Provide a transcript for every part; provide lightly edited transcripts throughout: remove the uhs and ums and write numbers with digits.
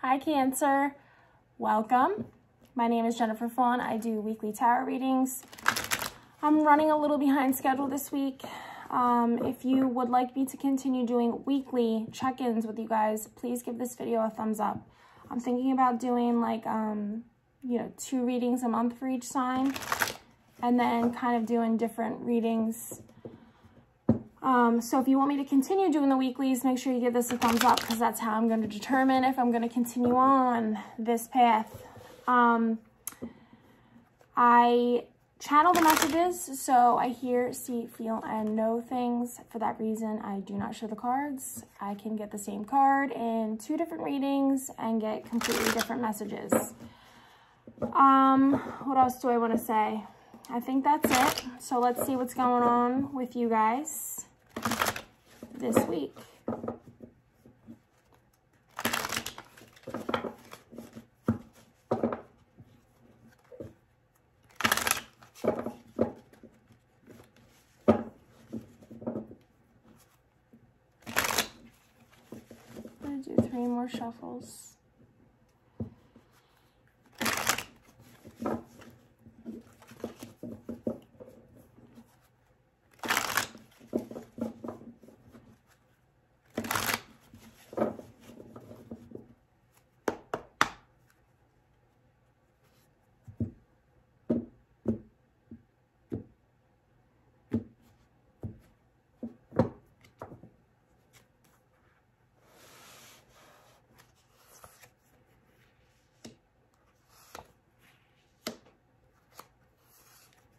Hi Cancer, welcome. My name is Jennifer Fawn. I do weekly tarot readings. I'm running a little behind schedule this week. If you would like me to continue doing weekly check-ins with you guys, please give this video a thumbs up. I'm thinking about doing like, 2 readings a month for each sign, and then kind of doing different readings. So if you want me to continue doing the weeklies, make sure you give this a thumbs up, because that's how I'm going to determine if I'm going to continue on this path. I channel the messages, so I hear, see, feel, and know things. For that reason, I do not show the cards. I can get the same card in 2 different readings and get completely different messages. What else do I want to say? I think that's it. So let's see what's going on with you guys this week. I'm gonna do 3 more shuffles.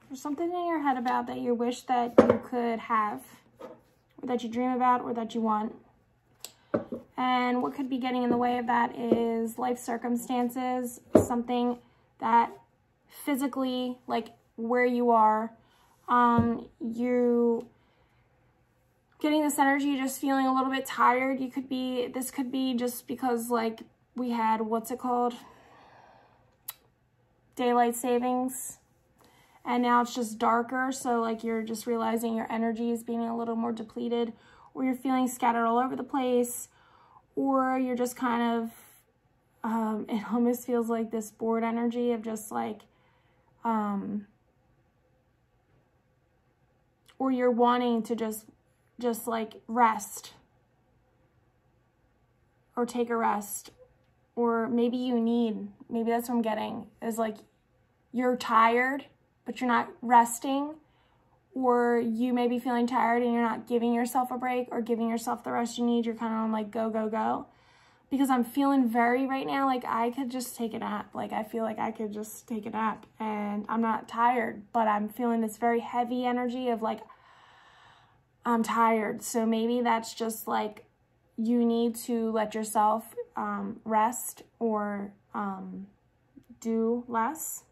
There's something in your head about that you wish that you could have, or that you dream about, or that you want. And what could be getting in the way of that is life circumstances, something that physically, like where you are, you getting this energy, just feeling a little bit tired. This could be just because like we had, what's it called? Daylight savings. And now it's just darker, so like you're just realizing your energy is being a little more depleted, or you're feeling scattered all over the place, or you're just kind of, it almost feels like this bored energy of just like, or you're wanting to just like rest, or take a rest, or maybe maybe that's what I'm getting, is like you're tired, but you're not resting, or you may be feeling tired and you're not giving yourself a break or giving yourself the rest you need. You're kind of on like go, go, go. Because I'm feeling very right now like I could just take a nap. Like I feel like I could just take a nap, and I'm not tired, but I'm feeling this very heavy energy of like I'm tired. So maybe that's just like you need to let yourself rest or do less.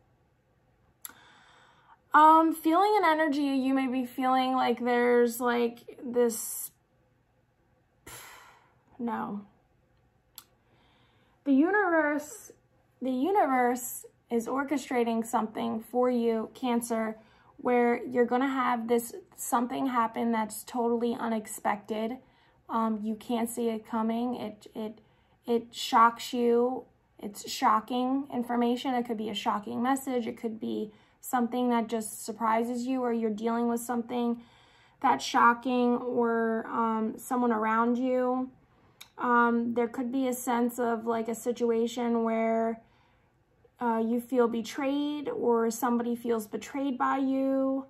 Feeling an energy, you may be feeling like there's like this, no. The universe is orchestrating something for you, Cancer, where you're going to have something happen that's totally unexpected. You can't see it coming. It shocks you. It's shocking information. It could be a shocking message. It could be something that just surprises you, or you're dealing with something that's shocking, or someone around you. There could be a sense of like a situation where you feel betrayed, or somebody feels betrayed by you.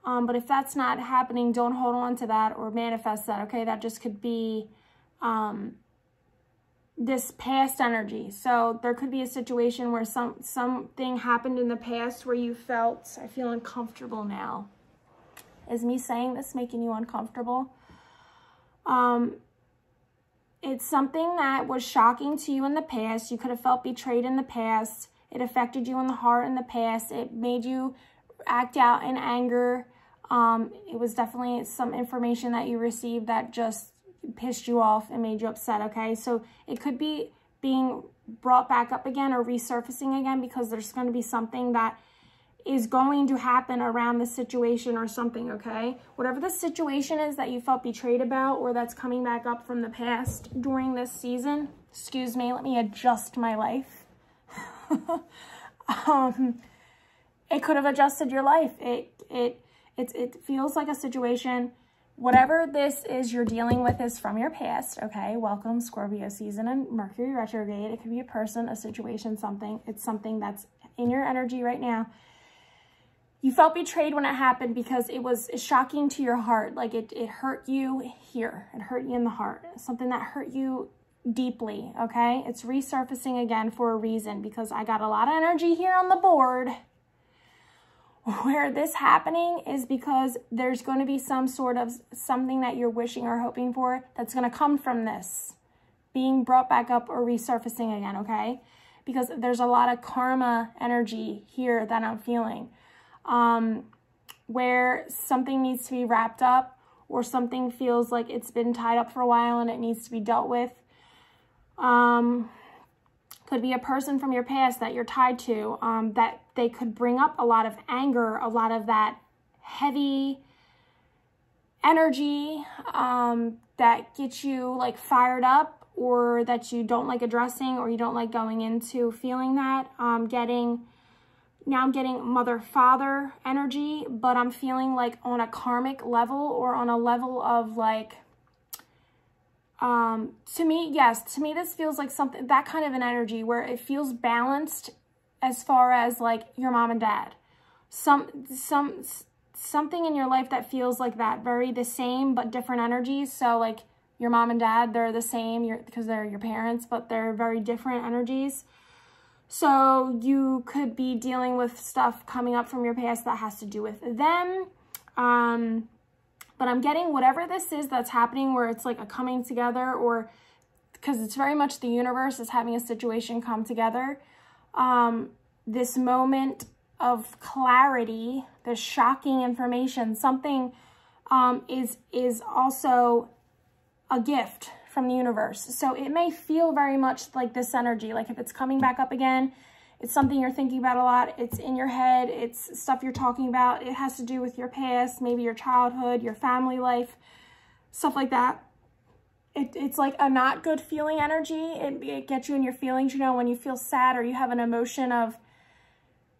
But if that's not happening, don't hold on to that or manifest that, okay? That just could be this past energy. So there could be a situation where something happened in the past where you felt, I feel uncomfortable now. Is me saying this making you uncomfortable? It's something that was shocking to you in the past. You could have felt betrayed in the past. It affected you in the heart in the past. It made you act out in anger. It was definitely some information that you received that just pissed you off and made you upset, okay? So it could be being brought back up again or resurfacing again, because there's going to be something that is going to happen around the situation or something, okay? Whatever the situation is that you felt betrayed about, or that's coming back up from the past during this season, excuse me, let me adjust my life. It could have adjusted your life. It feels like a situation. Whatever this is you're dealing with is from your past, okay? Welcome Scorpio season and Mercury retrograde. It could be a person, a situation, something. It's something that's in your energy right now. You felt betrayed when it happened because it was shocking to your heart. Like it hurt you here. It hurt you in the heart. Something that hurt you deeply, okay? It's resurfacing again for a reason because I got a lot of energy here on the board. Where this happening is because there's going to be some sort of something that you're wishing or hoping for that's going to come from this being brought back up or resurfacing again, okay? Because there's a lot of karma energy here that I'm feeling. Where something needs to be wrapped up or something feels like it's been tied up for a while and it needs to be dealt with. Could be a person from your past that you're tied to, that they could bring up a lot of anger, a lot of that heavy energy, that gets you like fired up or that you don't like addressing or you don't like going into feeling that. Now I'm getting mother-father energy, but I'm feeling like on a karmic level or on a level of like, to me, yes, to me, this feels like something, that kind of an energy where it feels balanced as far as like your mom and dad. Something in your life that feels like that, very the same, but different energies. So like your mom and dad, they're the same because they're your parents, but they're very different energies. So you could be dealing with stuff coming up from your past that has to do with them. But I'm getting whatever this is that's happening where it's like a coming together or because it's very much the universe is having a situation come together. This moment of clarity, this shocking information, something is also a gift from the universe. So it may feel very much like this energy, like if it's coming back up again, it's something you're thinking about a lot. It's in your head. It's stuff you're talking about. It has to do with your past, maybe your childhood, your family life, stuff like that. It's like a not good feeling energy. It gets you in your feelings, you know, when you feel sad or you have an emotion of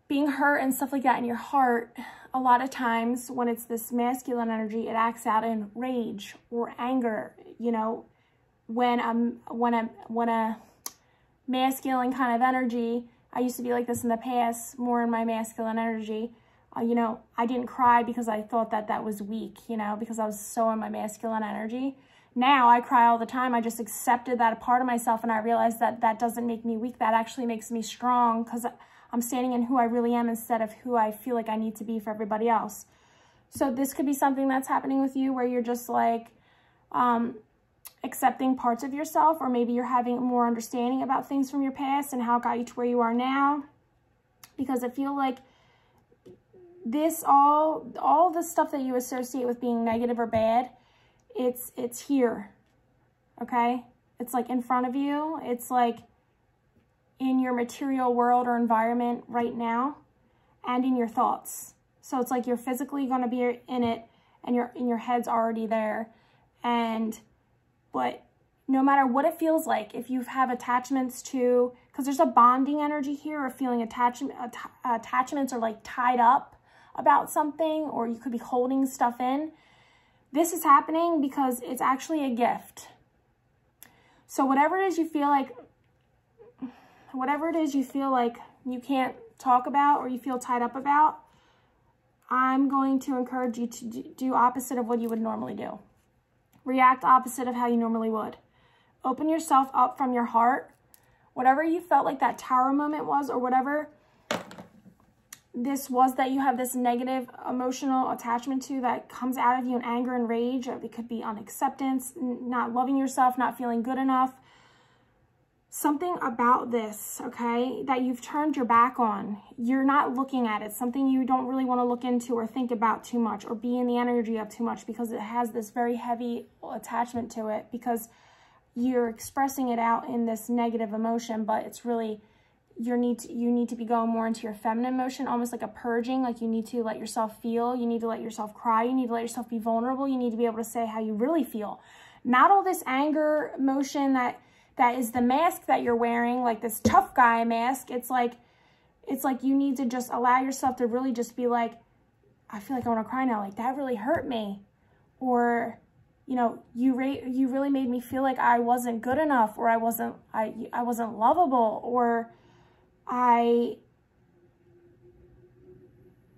being hurt and stuff like that in your heart. A lot of times when it's this masculine energy, it acts out in rage or anger, you know. When a masculine kind of energy, I used to be like this in the past, more in my masculine energy, you know, I didn't cry because I thought that that was weak, you know, because I was so in my masculine energy. Now I cry all the time. I just accepted that a part of myself and I realized that that doesn't make me weak. That actually makes me strong because I'm standing in who I really am instead of who I feel like I need to be for everybody else. So this could be something that's happening with you where you're just like, accepting parts of yourself, or maybe you're having more understanding about things from your past and how it got you to where you are now. Because I feel like this, all the stuff that you associate with being negative or bad, it's here, okay? It's like in front of you. It's like in your material world or environment right now and in your thoughts. So it's like you're physically going to be in it and your head's already there. But no matter what it feels like, if you have attachments to, because there's a bonding energy here, or feeling attachments are like tied up about something, or you could be holding stuff in. This is happening because it's actually a gift. So whatever it is you feel like you can't talk about or you feel tied up about, I'm going to encourage you to do opposite of what you would normally do. React opposite of how you normally would. Open yourself up from your heart. Whatever you felt like that tower moment was, or whatever this was that you have this negative emotional attachment to that comes out of you in anger and rage. It could be unacceptance, not loving yourself, not feeling good enough. Something about this, okay, that you've turned your back on. You're not looking at it. Something you don't really want to look into or think about too much or be in the energy of too much because it has this very heavy attachment to it because you're expressing it out in this negative emotion, but it's really, you need to be going more into your feminine emotion, almost like a purging, like you need to let yourself feel, you need to let yourself cry, you need to let yourself be vulnerable, you need to be able to say how you really feel. Not all this anger emotion that that is the mask that you're wearing, like this tough guy mask. It's like you need to just allow yourself to really just be like, I feel like I want to cry now. Like, that really hurt me. Or, you know, you really made me feel like I wasn't good enough, or I wasn't lovable, or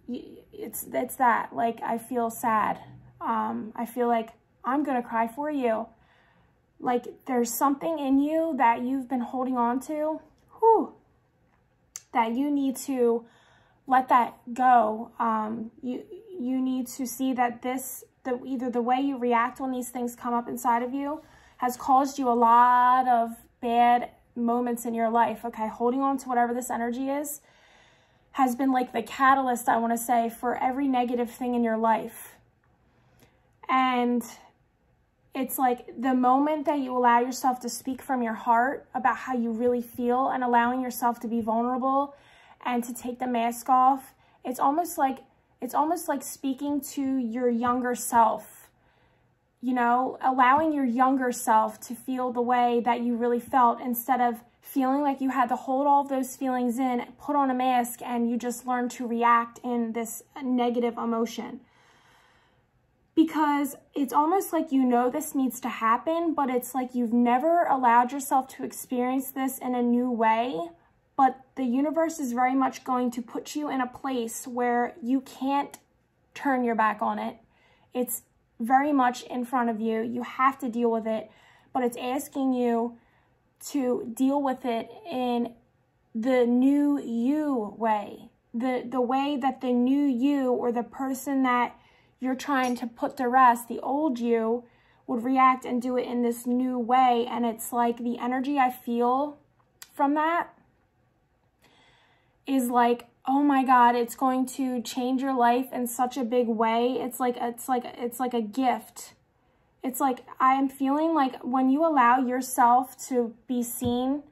it's that, like, I feel sad. I feel like I'm going to cry for you. Like, there's something in you that you've been holding on to, that you need to let that go. You need to see that either the way you react when these things come up inside of you has caused you a lot of bad moments in your life, okay? Holding on to whatever this energy is has been like the catalyst, I want to say, for every negative thing in your life. And it's like the moment that you allow yourself to speak from your heart about how you really feel and allowing yourself to be vulnerable and to take the mask off, it's almost like speaking to your younger self, you know, allowing your younger self to feel the way that you really felt, instead of feeling like you had to hold all of those feelings in, put on a mask, and you just learn to react in this negative emotion. Because it's almost like you know this needs to happen, but it's like you've never allowed yourself to experience this in a new way. But the universe is very much going to put you in a place where you can't turn your back on it. It's very much in front of you. You have to deal with it, but it's asking you to deal with it in the new you way. The way that the new you, or the person that you're trying to put to rest, the old you, would react and do it in this new way. And it's like the energy I feel from that is like, oh my God, it's going to change your life in such a big way. It's like a gift. It's like, I am feeling like when you allow yourself to be seen,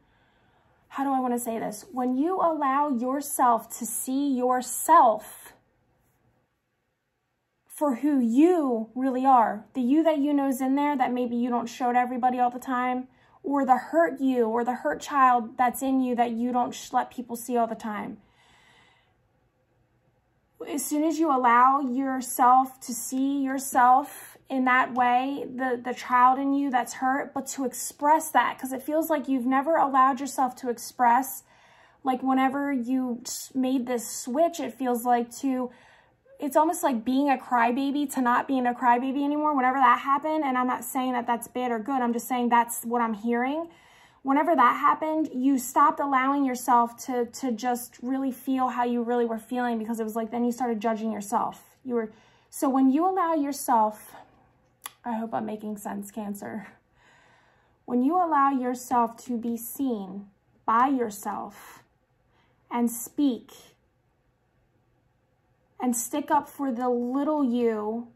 how do I want to say this? When you allow yourself to see yourself for who you really are, the you that you know is in there that maybe you don't show to everybody all the time, or the hurt you, or the hurt child that's in you that you don't let people see all the time. As soon as you allow yourself to see yourself in that way, the child in you that's hurt, but to express that, because it feels like you've never allowed yourself to express, like whenever you made this switch, it feels like it's almost like being a crybaby to not being a crybaby anymore. Whenever that happened, and I'm not saying that that's bad or good, I'm just saying that's what I'm hearing. Whenever that happened, you stopped allowing yourself to just really feel how you really were feeling, because it was like, then you started judging yourself. So when you allow yourself, I hope I'm making sense, Cancer. When you allow yourself to be seen by yourself and speak and stick up for the little you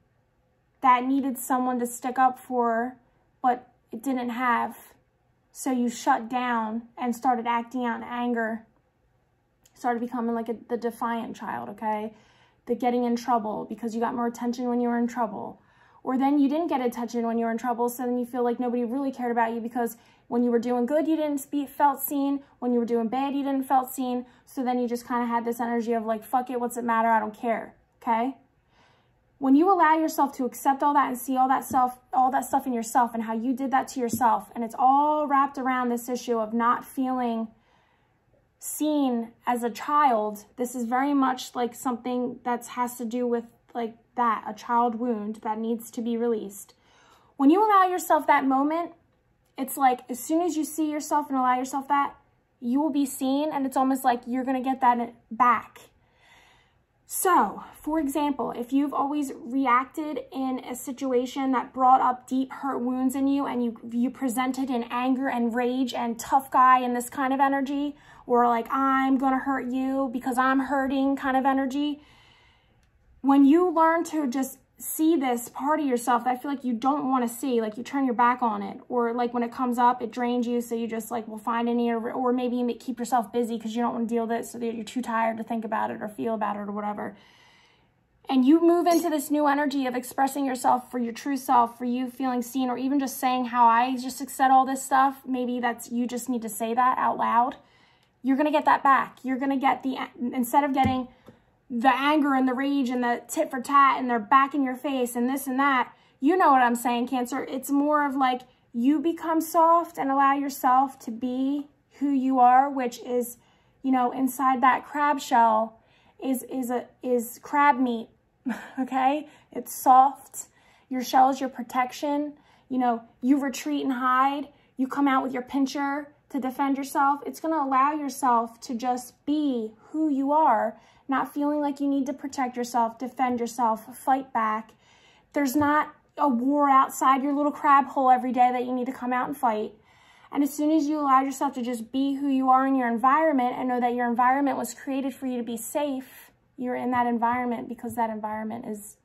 that needed someone to stick up for, but it didn't have. So you shut down and started acting out in anger. Started becoming like the defiant child, okay? The getting in trouble because you got more attention when you were in trouble. Or then you didn't get attention when you were in trouble, so then you feel like nobody really cared about you, because when you were doing good, you didn't felt seen. When you were doing bad, you didn't felt seen. So then you just kind of had this energy of like, fuck it, what's it matter? I don't care, okay? When you allow yourself to accept all that and see all that stuff in yourself and how you did that to yourself, and it's all wrapped around this issue of not feeling seen as a child, this is very much like something that has to do with like that, a child wound that needs to be released. When you allow yourself that moment, it's like as soon as you see yourself and allow yourself that, you will be seen, and it's almost like you're going to get that back. So, for example, if you've always reacted in a situation that brought up deep hurt wounds in you, and you presented in anger and rage and tough guy and this kind of energy, or like I'm going to hurt you because I'm hurting kind of energy, when you learn to just see this part of yourself that I feel like you don't want to see, like you turn your back on it, or like when it comes up, it drains you, so you just like will find any, or maybe you keep yourself busy because you don't want to deal with it, so that you're too tired to think about it or feel about it or whatever. and you move into this new energy of expressing yourself for your true self, for you feeling seen, or even just saying how I just said all this stuff, maybe that's, you just need to say that out loud, you're going to get that back. You're going to get the, instead of getting the anger and the rage and the tit for tat and they're back in your face and this and that, you know what I'm saying, Cancer. It's more of like you become soft and allow yourself to be who you are, which is, you know, inside that crab shell is crab meat. Okay, it's soft. Your shell is your protection. You know, you retreat and hide. You come out with your pincher to defend yourself. It's going to allow yourself to just be who you are, not feeling like you need to protect yourself, defend yourself, fight back. There's not a war outside your little crab hole every day that you need to come out and fight. And as soon as you allow yourself to just be who you are in your environment and know that your environment was created for you to be safe, you're in that environment because that environment is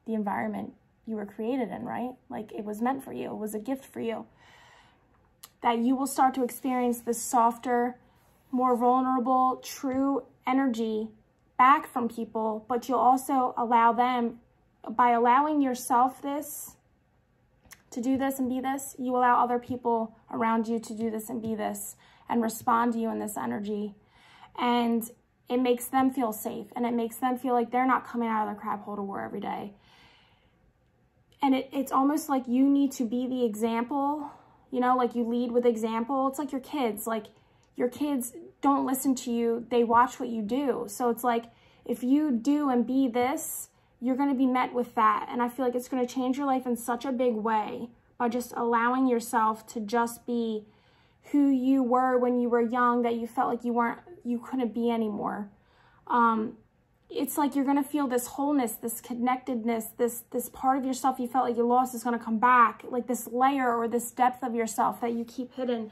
the environment you were created in, right? Like it was meant for you. It was a gift for you. That you will start to experience this softer, more vulnerable, true energy back from people, but you'll also allow them, by allowing yourself this, to do this and be this, you allow other people around you to do this and be this and respond to you in this energy. And it makes them feel safe, and it makes them feel like they're not coming out of their crab hole to war every day. And it's almost like you need to be the example, you know, like you lead with example. It's like your kids. Like your kids don't listen to you. They watch what you do. So it's like if you do and be this, you're going to be met with that. And I feel like it's going to change your life in such a big way by just allowing yourself to just be who you were when you were young, that you felt like you couldn't be anymore. It's like you're going to feel this wholeness, this connectedness, this part of yourself you felt like you lost is going to come back, like this layer or this depth of yourself that you keep hidden.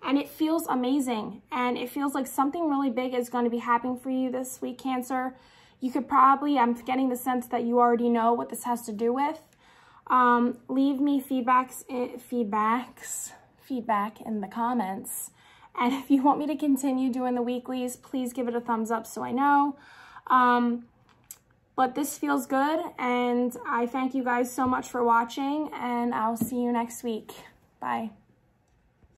And it feels amazing. And it feels like something really big is going to be happening for you this week, Cancer. You could probably, I'm getting the sense that you already know what this has to do with. Leave me feedback in the comments. And if you want me to continue doing the weeklies, please give it a thumbs up so I know. But this feels good, and I thank you guys so much for watching, and I'll see you next week. Bye.